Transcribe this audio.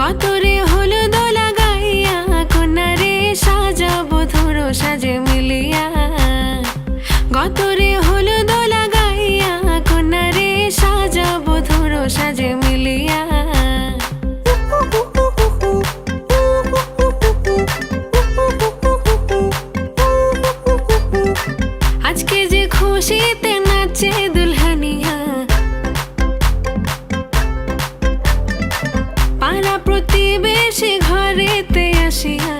গতরে হলুদ লাগাইয়া কন্যারে সাজাবো ধরো সাজে মিলিয়া। গতরে হলুদ লাগাইয়া কন্যারে সাজাবো ধরো সাজে মিলিয়া। আজকে যে খুশিতে নাচে দুলহানিয়া, পাড়া প্রতিবেশী ঘরেতে আসিয়া